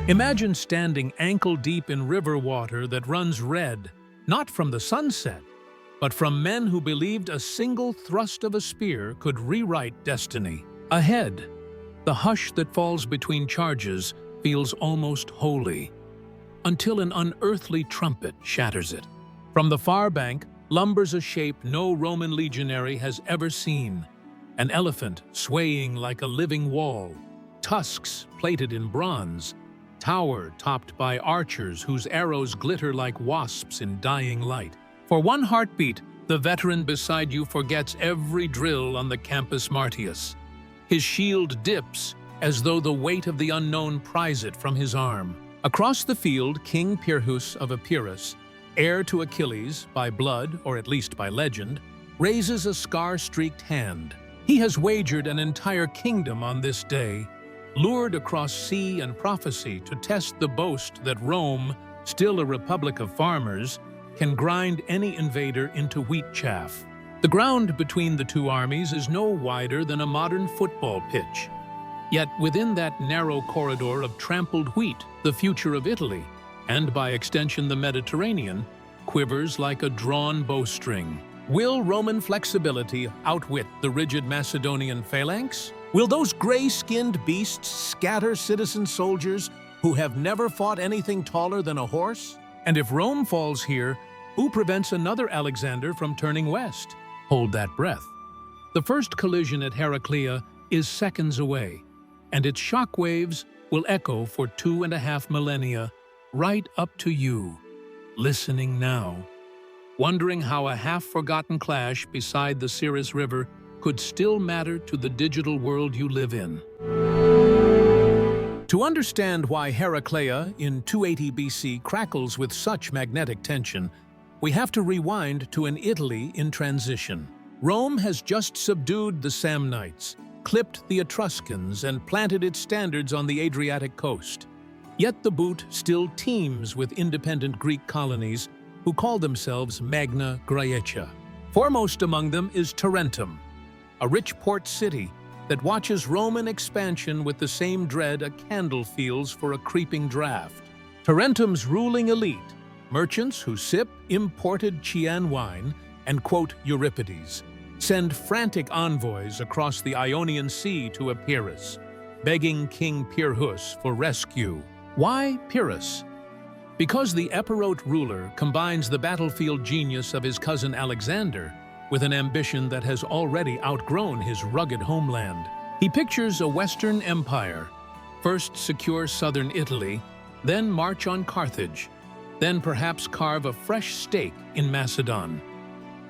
Imagine standing ankle-deep in river water that runs red, not from the sunset, but from men who believed a single thrust of a spear could rewrite destiny. Ahead, the hush that falls between charges feels almost holy, until an unearthly trumpet shatters it. From the far bank lumbers a shape no Roman legionary has ever seen, an elephant swaying like a living wall, tusks plated in bronze, tower topped by archers whose arrows glitter like wasps in dying light. For one heartbeat, the veteran beside you forgets every drill on the Campus Martius. His shield dips as though the weight of the unknown pries it from his arm. Across the field, King Pyrrhus of Epirus, heir to Achilles by blood or at least by legend, raises a scar-streaked hand. He has wagered an entire kingdom on this day, lured across sea and prophecy to test the boast that Rome, still a republic of farmers, can grind any invader into wheat chaff. The ground between the two armies is no wider than a modern football pitch. Yet within that narrow corridor of trampled wheat, the future of Italy, and by extension the Mediterranean, quivers like a drawn bowstring. Will Roman flexibility outwit the rigid Macedonian phalanx? Will those gray-skinned beasts scatter citizen soldiers who have never fought anything taller than a horse? And if Rome falls here, who prevents another Alexander from turning west? Hold that breath. The first collision at Heraclea is seconds away, and its shockwaves will echo for 2.5 millennia, right up to you, listening now, wondering how a half-forgotten clash beside the Siris River could still matter to the digital world you live in. To understand why Heraclea in 280 BC crackles with such magnetic tension, we have to rewind to an Italy in transition. Rome has just subdued the Samnites, clipped the Etruscans, and planted its standards on the Adriatic coast. Yet the boot still teems with independent Greek colonies who call themselves Magna Graecia. Foremost among them is Tarentum, a rich port city that watches Roman expansion with the same dread a candle feels for a creeping draft. Tarentum's ruling elite, merchants who sip imported Chian wine and quote Euripides, send frantic envoys across the Ionian Sea to Epirus, begging King Pyrrhus for rescue. Why Pyrrhus? Because the Epirote ruler combines the battlefield genius of his cousin Alexander with an ambition that has already outgrown his rugged homeland. He pictures a Western empire, first secure southern Italy, then march on Carthage, then perhaps carve a fresh stake in Macedon.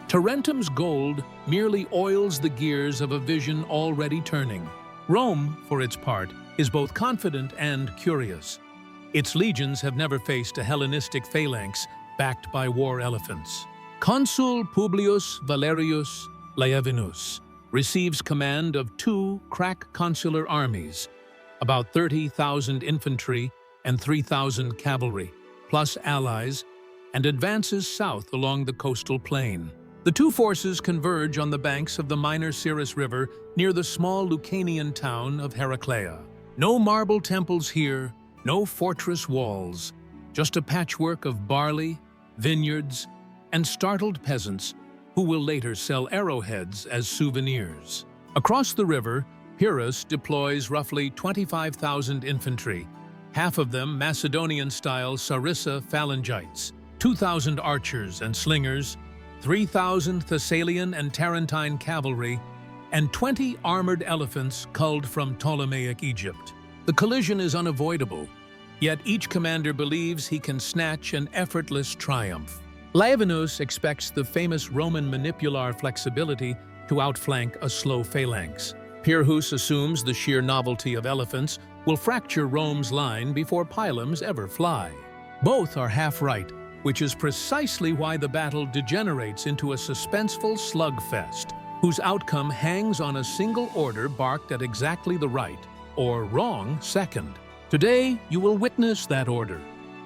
Tarentum's gold merely oils the gears of a vision already turning. Rome, for its part, is both confident and curious. Its legions have never faced a Hellenistic phalanx backed by war elephants. Consul Publius Valerius Laevinus receives command of 2 crack consular armies, about 30,000 infantry and 3,000 cavalry, plus allies, and advances south along the coastal plain. The two forces converge on the banks of the minor Siris River near the small Lucanian town of Heraclea. No marble temples here, no fortress walls, just a patchwork of barley, vineyards, and startled peasants who will later sell arrowheads as souvenirs. Across the river, Pyrrhus deploys roughly 25,000 infantry, half of them Macedonian-style Sarissa phalangites, 2,000 archers and slingers, 3,000 Thessalian and Tarentine cavalry, and 20 armored elephants culled from Ptolemaic Egypt. The collision is unavoidable, yet each commander believes he can snatch an effortless triumph. Laevinus expects the famous Roman manipular flexibility to outflank a slow phalanx. Pyrrhus assumes the sheer novelty of elephants will fracture Rome's line before pylons ever fly. Both are half right, which is precisely why the battle degenerates into a suspenseful slugfest, whose outcome hangs on a single order barked at exactly the right, or wrong, second. Today, you will witness that order.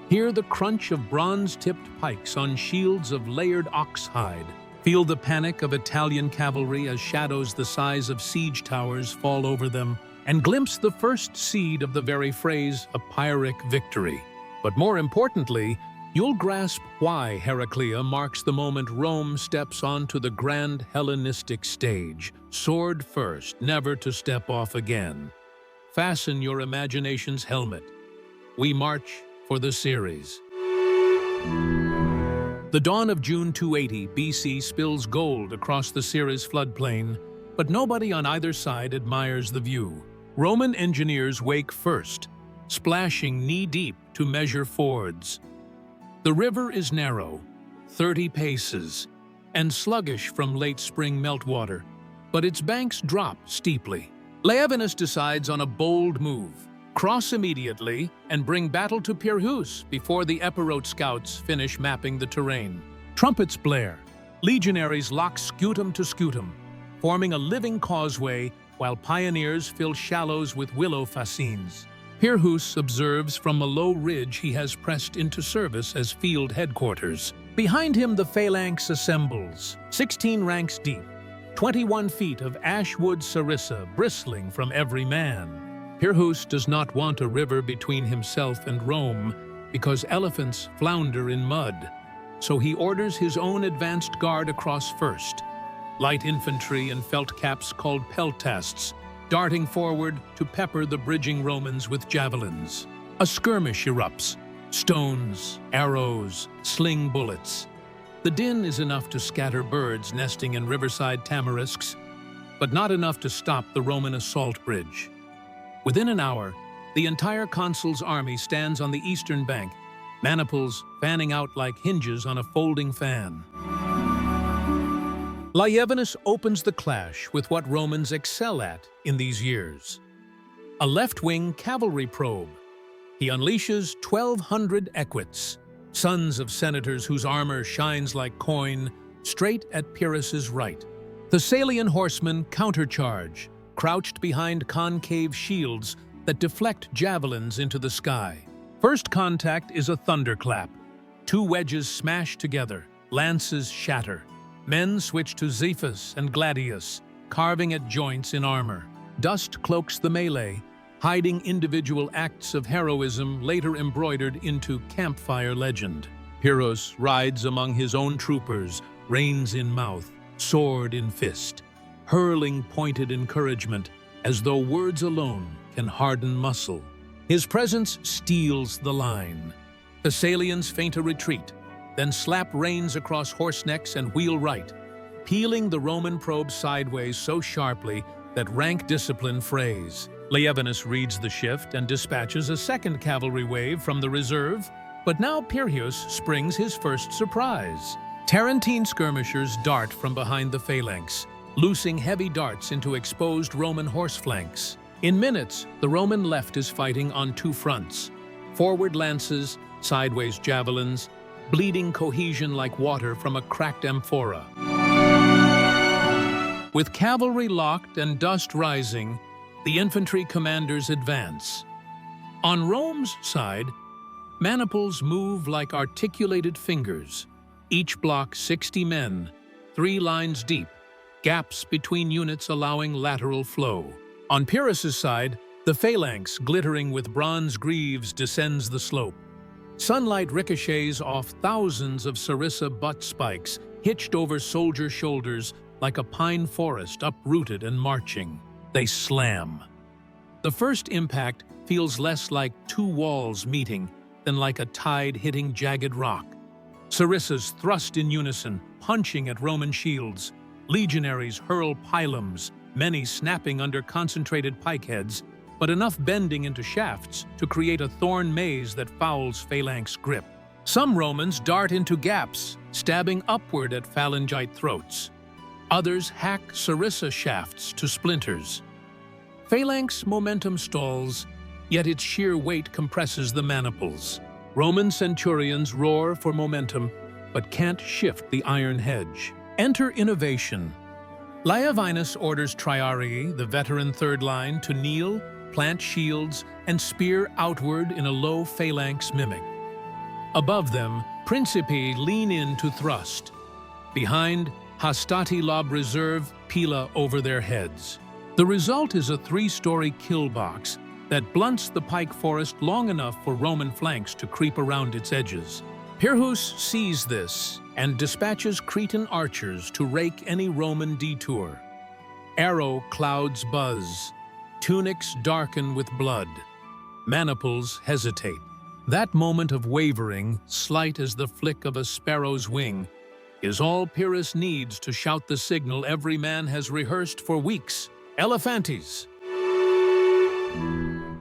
Hear the crunch of bronze-tipped pikes on shields of layered ox hide. Feel the panic of Italian cavalry as shadows the size of siege towers fall over them, and glimpse the first seed of the very phrase, a Pyrrhic victory. But more importantly, you'll grasp why Heraclea marks the moment Rome steps onto the grand Hellenistic stage, sword first, never to step off again. Fasten your imagination's helmet. We march for the Siris. The dawn of June 280 BC spills gold across the Siris floodplain, but nobody on either side admires the view. Roman engineers wake first, splashing knee-deep to measure fords. The river is narrow, 30 paces, and sluggish from late spring meltwater, but its banks drop steeply. Laevinus decides on a bold move: cross immediately and bring battle to Pyrrhus before the Epirote scouts finish mapping the terrain. Trumpets blare. Legionaries lock scutum to scutum, forming a living causeway while pioneers fill shallows with willow fascines. Pyrrhus observes from a low ridge he has pressed into service as field headquarters. Behind him the Phalanx assembles, 16 ranks deep, 21 feet of ash-wood sarissa bristling from every man. Pyrrhus does not want a river between himself and Rome because elephants flounder in mud, so he orders his own advanced guard across first, light infantry and felt caps called peltasts, darting forward to pepper the bridging Romans with javelins. A skirmish erupts: stones, arrows, sling bullets. The din is enough to scatter birds nesting in riverside tamarisks, but not enough to stop the Roman assault bridge. Within an hour, the entire consul's army stands on the eastern bank, maniples fanning out like hinges on a folding fan. Laevinus opens the clash with what Romans excel at in these years: a left-wing cavalry probe. He unleashes 1,200 equites, sons of senators whose armor shines like coin, straight at Pyrrhus's right. The Salian horsemen countercharge, crouched behind concave shields that deflect javelins into the sky. First contact is a thunderclap. Two wedges smash together, lances shatter. Men switch to Xephus and Gladius, carving at joints in armor. Dust cloaks the melee, hiding individual acts of heroism later embroidered into campfire legend. Pyrrhus rides among his own troopers, reins in mouth, sword in fist, hurling pointed encouragement as though words alone can harden muscle. His presence steals the line. The Salians feint a retreat, then slap reins across horse necks and wheel right, peeling the Roman probe sideways so sharply that rank discipline frays. Laevinus reads the shift and dispatches a second cavalry wave from the reserve, but now Pyrrhus springs his first surprise. Tarentine skirmishers dart from behind the phalanx, loosing heavy darts into exposed Roman horse flanks. In minutes, the Roman left is fighting on two fronts: forward lances, sideways javelins, bleeding cohesion like water from a cracked amphora. With cavalry locked and dust rising, the infantry commanders advance. On Rome's side, maniples move like articulated fingers, each block 60 men, 3 lines deep, gaps between units allowing lateral flow. On Pyrrhus's side, the phalanx, glittering with bronze greaves, descends the slope. Sunlight ricochets off thousands of sarissa butt spikes, hitched over soldier shoulders like a pine forest uprooted and marching. They slam. The first impact feels less like two walls meeting than like a tide hitting jagged rock. Sarissas thrust in unison, punching at Roman shields. Legionaries hurl pilums, many snapping under concentrated pikeheads, but enough bending into shafts to create a thorn maze that fouls phalanx grip. Some Romans dart into gaps, stabbing upward at phalangite throats. Others hack sarissa shafts to splinters. Phalanx momentum stalls, yet its sheer weight compresses the maniples. Roman centurions roar for momentum, but can't shift the iron hedge. Enter innovation. Laevinus orders Triarii, the veteran third line, to kneel, plant shields, and spear outward in a low phalanx mimic. Above them, Principi lean in to thrust. Behind, Hastati lob reserve Pila over their heads. The result is a 3-story kill box that blunts the pike forest long enough for Roman flanks to creep around its edges. Pyrrhus sees this and dispatches Cretan archers to rake any Roman detour. Arrow clouds buzz, tunics darken with blood, maniples hesitate. That moment of wavering, slight as the flick of a sparrow's wing, is all Pyrrhus needs to shout the signal every man has rehearsed for weeks: Elephantes!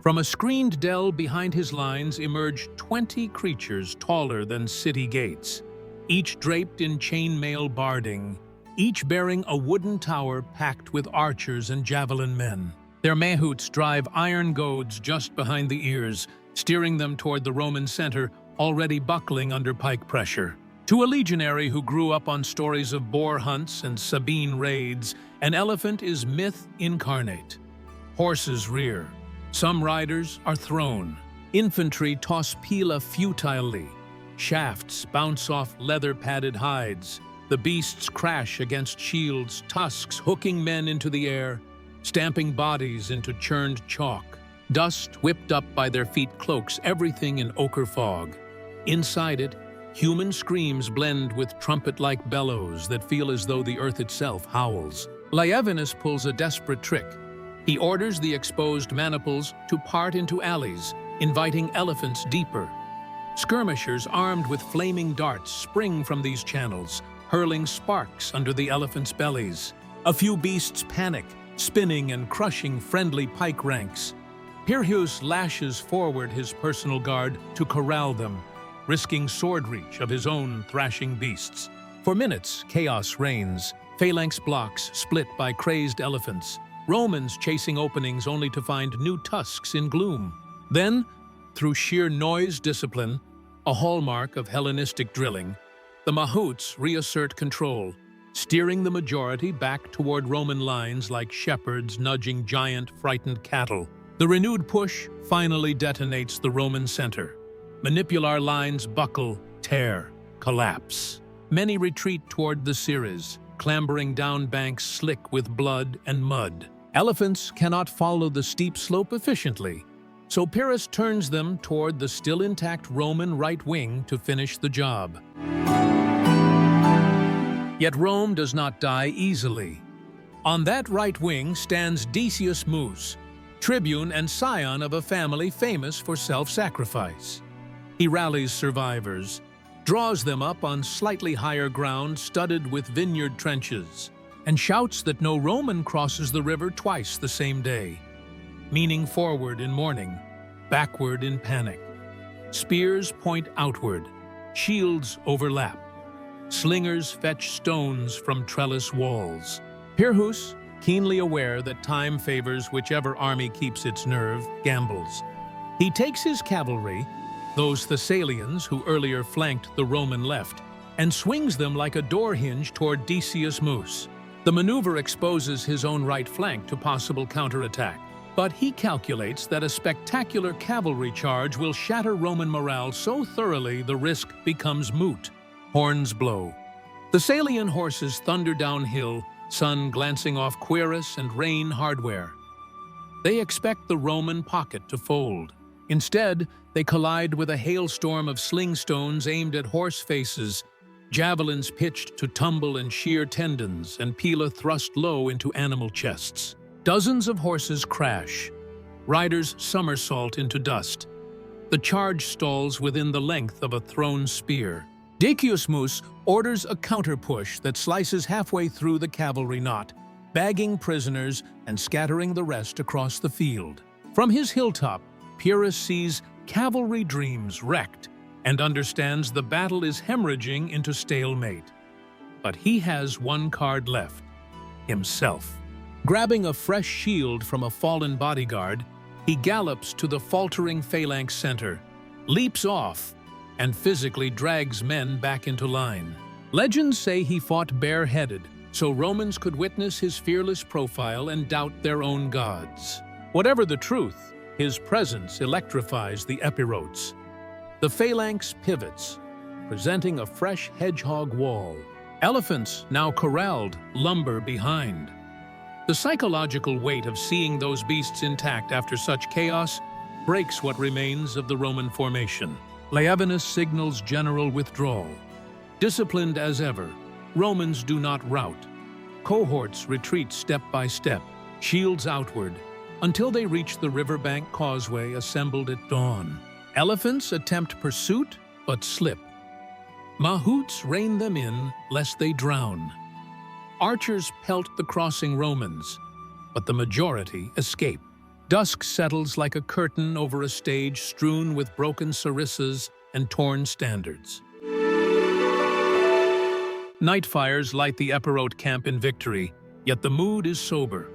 From a screened dell behind his lines emerge 20 creatures taller than city gates, each draped in chainmail barding, each bearing a wooden tower packed with archers and javelin men. Their mahouts drive iron goads just behind the ears, steering them toward the Roman center, already buckling under pike pressure. To a legionary who grew up on stories of boar hunts and Sabine raids, an elephant is myth incarnate. Horses rear. Some riders are thrown. Infantry toss pila futilely. Shafts bounce off leather-padded hides. The beasts crash against shields, tusks hooking men into the air, stamping bodies into churned chalk. Dust whipped up by their feet cloaks everything in ochre fog. Inside it, human screams blend with trumpet-like bellows that feel as though the earth itself howls. Laevinus pulls a desperate trick. He orders the exposed maniples to part into alleys, inviting elephants deeper. Skirmishers armed with flaming darts spring from these channels, hurling sparks under the elephants' bellies. A few beasts panic, spinning and crushing friendly pike ranks. Pyrrhus lashes forward his personal guard to corral them, risking sword reach of his own thrashing beasts. For minutes, chaos reigns, phalanx blocks split by crazed elephants, Romans chasing openings only to find new tusks in gloom. Then, through sheer noise discipline, a hallmark of Hellenistic drilling, the mahouts reassert control, steering the majority back toward Roman lines like shepherds nudging giant, frightened cattle. The renewed push finally detonates the Roman center. Manipular lines buckle, tear, collapse. Many retreat toward the Siris, clambering down banks slick with blood and mud. Elephants cannot follow the steep slope efficiently, so Pyrrhus turns them toward the still intact Roman right wing to finish the job. Yet Rome does not die easily. On that right wing stands Decius Mus, tribune and scion of a family famous for self-sacrifice. He rallies survivors, draws them up on slightly higher ground studded with vineyard trenches, and shouts that no Roman crosses the river twice the same day, meaning forward in mourning, backward in panic. Spears point outward, shields overlap. Slingers fetch stones from trellis walls. Pyrrhus, keenly aware that time favors whichever army keeps its nerve, gambles. He takes his cavalry, those Thessalians who earlier flanked the Roman left, and swings them like a door hinge toward Decius Mus. The maneuver exposes his own right flank to possible counterattack, but he calculates that a spectacular cavalry charge will shatter Roman morale so thoroughly the risk becomes moot. Horns blow. Thessalian horses thunder downhill, sun glancing off cuirass and rain hardware. They expect the Roman pocket to fold. Instead, they collide with a hailstorm of sling stones aimed at horse faces, javelins pitched to tumble and shear tendons, and pila thrust low into animal chests. Dozens of horses crash. Riders somersault into dust. The charge stalls within the length of a thrown spear. Decius Mus orders a counter-push that slices halfway through the cavalry knot, bagging prisoners and scattering the rest across the field. From his hilltop, Pyrrhus sees cavalry dreams wrecked and understands the battle is hemorrhaging into stalemate. But he has one card left: himself. Grabbing a fresh shield from a fallen bodyguard, he gallops to the faltering phalanx center, leaps off, and physically drags men back into line. Legends say he fought bareheaded, so Romans could witness his fearless profile and doubt their own gods. Whatever the truth, his presence electrifies the Epirotes. The phalanx pivots, presenting a fresh hedgehog wall. Elephants, now corralled, lumber behind. The psychological weight of seeing those beasts intact after such chaos breaks what remains of the Roman formation. Laevinus signals general withdrawal. Disciplined as ever, Romans do not rout. Cohorts retreat step by step, shields outward, until they reach the riverbank causeway assembled at dawn. Elephants attempt pursuit, but slip. Mahouts rein them in, lest they drown. Archers pelt the crossing Romans, but the majority escape. Dusk settles like a curtain over a stage strewn with broken sarissas and torn standards. Night fires light the Epirote camp in victory, yet the mood is sober.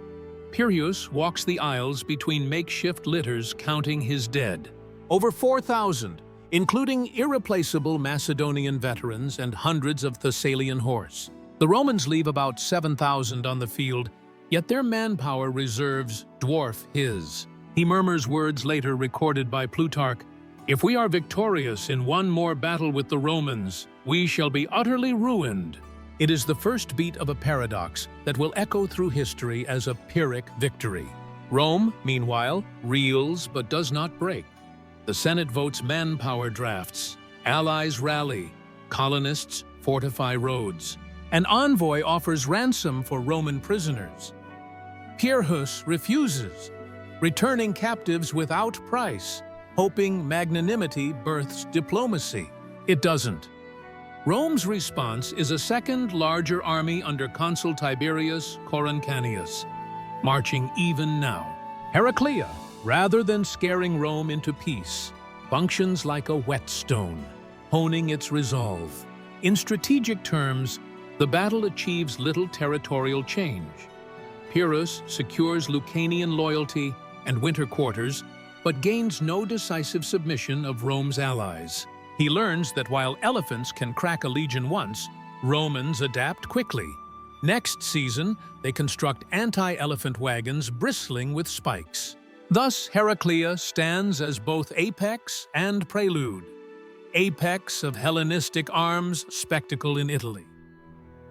Pyrrhus walks the aisles between makeshift litters counting his dead. Over 4,000, including irreplaceable Macedonian veterans and hundreds of Thessalian horse. The Romans leave about 7,000 on the field, yet their manpower reserves dwarf his. He murmurs words later recorded by Plutarch, "If we are victorious in one more battle with the Romans, we shall be utterly ruined." It is the first beat of a paradox that will echo through history as a Pyrrhic victory. Rome, meanwhile, reels but does not break. The Senate votes manpower drafts, allies rally, colonists fortify roads. An envoy offers ransom for Roman prisoners. Pyrrhus refuses, returning captives without price, hoping magnanimity births diplomacy. It doesn't. Rome's response is a second, larger army under Consul Tiberius Coruncanius, marching even now. Heraclea, rather than scaring Rome into peace, functions like a whetstone, honing its resolve. In strategic terms, the battle achieves little territorial change. Pyrrhus secures Lucanian loyalty and winter quarters, but gains no decisive submission of Rome's allies. He learns that while elephants can crack a legion once, Romans adapt quickly. Next season, they construct anti-elephant wagons bristling with spikes. Thus, Heraclea stands as both apex and prelude. Apex of Hellenistic arms spectacle in Italy.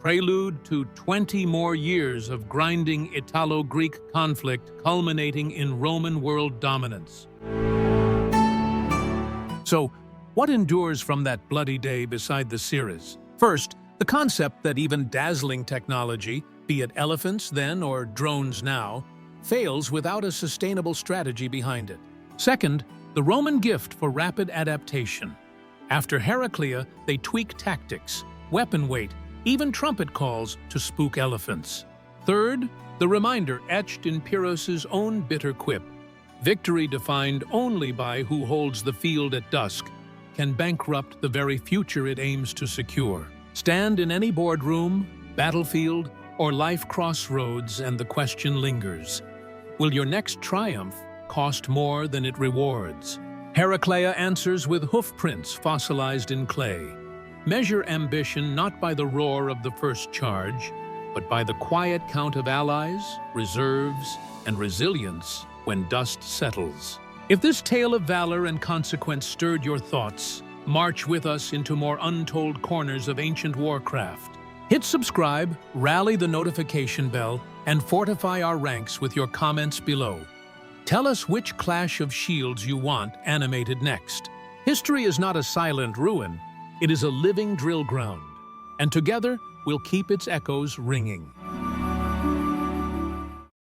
Prelude to 20 more years of grinding Italo-Greek conflict culminating in Roman world dominance. So, what endures from that bloody day beside the Siris? First, the concept that even dazzling technology, be it elephants then or drones now, fails without a sustainable strategy behind it. Second, the Roman gift for rapid adaptation. After Heraclea, they tweak tactics, weapon weight, even trumpet calls to spook elephants. Third, the reminder etched in Pyrrhus's own bitter quip. Victory defined only by who holds the field at dusk can bankrupt the very future it aims to secure. Stand in any boardroom, battlefield, or life crossroads and the question lingers. Will your next triumph cost more than it rewards? Heraclea answers with hoofprints fossilized in clay. Measure ambition not by the roar of the first charge, but by the quiet count of allies, reserves, and resilience when dust settles. If this tale of valor and consequence stirred your thoughts, march with us into more untold corners of ancient warcraft. Hit subscribe, rally the notification bell, and fortify our ranks with your comments below. Tell us which clash of shields you want animated next. History is not a silent ruin, it is a living drill ground, and together we'll keep its echoes ringing.